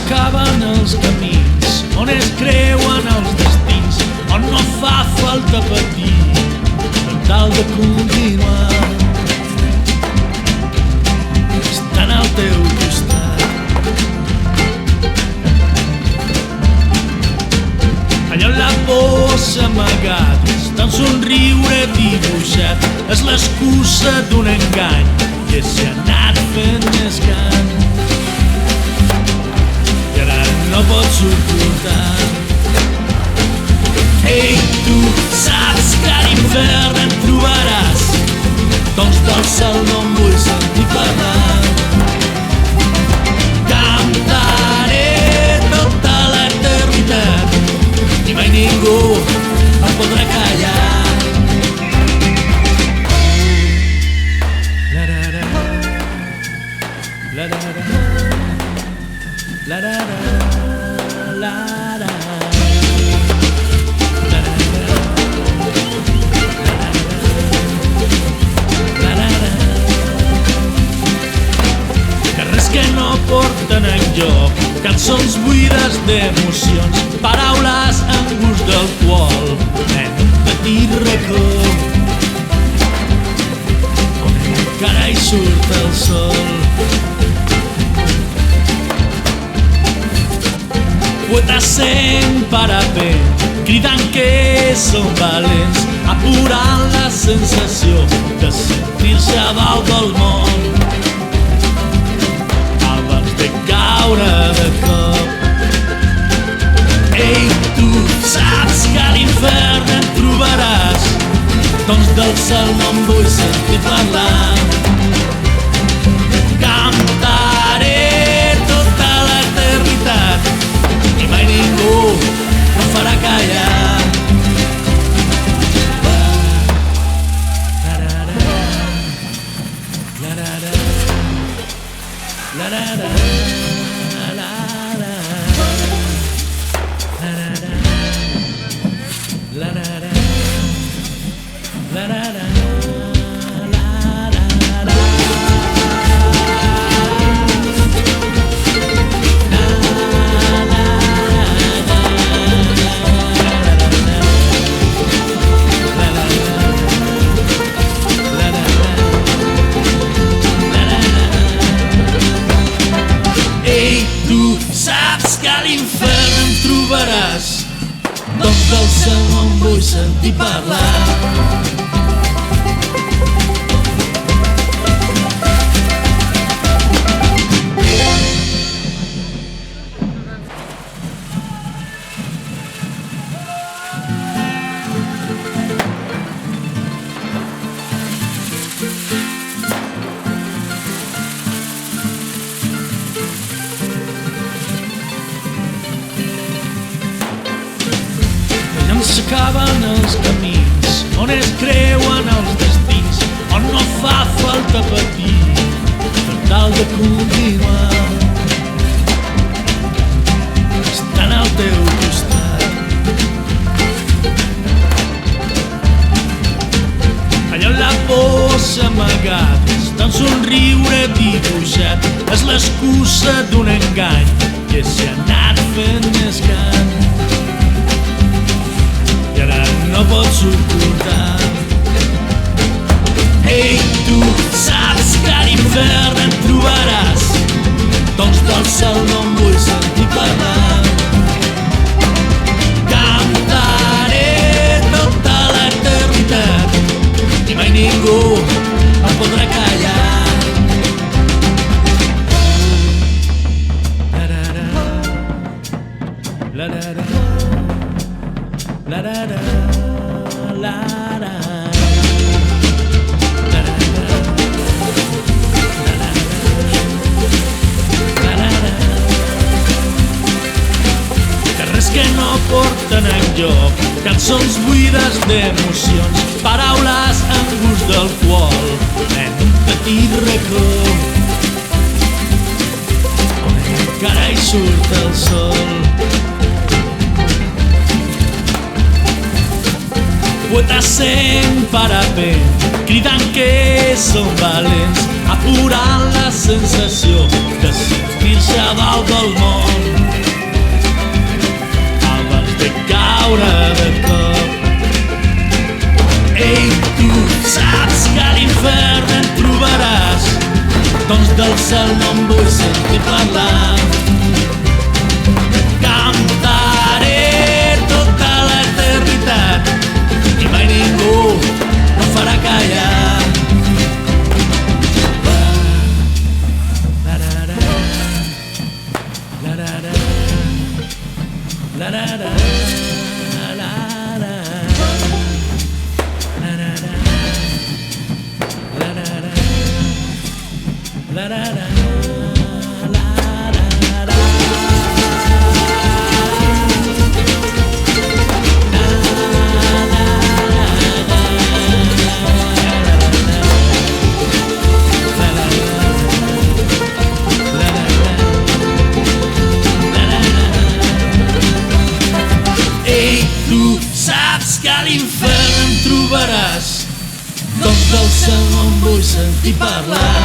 s'acaben els camins, on es creuen els destins, on no fa falta patir per tal de continuar. Estan al teu costat. Allà on la por s'ha amagat, està un somriure dibuixat, és l'excusa d'un engany que s'ha anat fent més gran. I ara no pots suportar. Ei, tu saps que a l'hivern et trobaràs, doncs del cel no em vull sentir parlar. Cantaré tota l'eternitat i mai ningú em podrà callar. Carrers que no porten enlloc, cançons buides d'emocions, paraules amb gust d'alcohol en un petit racó on encara hi surt el sol. Poetes sent parapent, cridant que són valents, apurant la sensació de sentir-se a dalt del món abans de caure de cop. Ei, tu saps que a l'hivern et trobaràs, doncs del cel no em vull sentir parlar. Cantaré tota l'eternitat i mai ningú em farà callar. Doncs del cel no em vull sentir parlar. S'acaben els camins, on es creuen els destins, on no fa falta patir per tal de continuar. Estan al teu costat. Allà on la por s'ha amagat, està un somriure dibuixat, és l'excusa d'un engany que s'ha anat fent més gran. I ara no pots suportar. Ei, tu saps que a l'hivern et trobaràs, doncs del cel no em vull sentir parlar. Cantaré tota l'eternitat i mai ningú em podrà callar. La la la la la la la la. Carrers que no porten enlloc, cançons buides d'emocions, paraules amb gust d'alcohol en un petit racó on encara hi surt el sol. Poetes sent parapent, cridant que són valents, apurant la sensació de sentir-se a dalt del món cel no em vull sentir parlar. Cantaré tota l'eternitat i mai ningú no farà callar. Ei, tu saps que a l'infern em trobaràs, doncs del cel no em vull sentir parlar.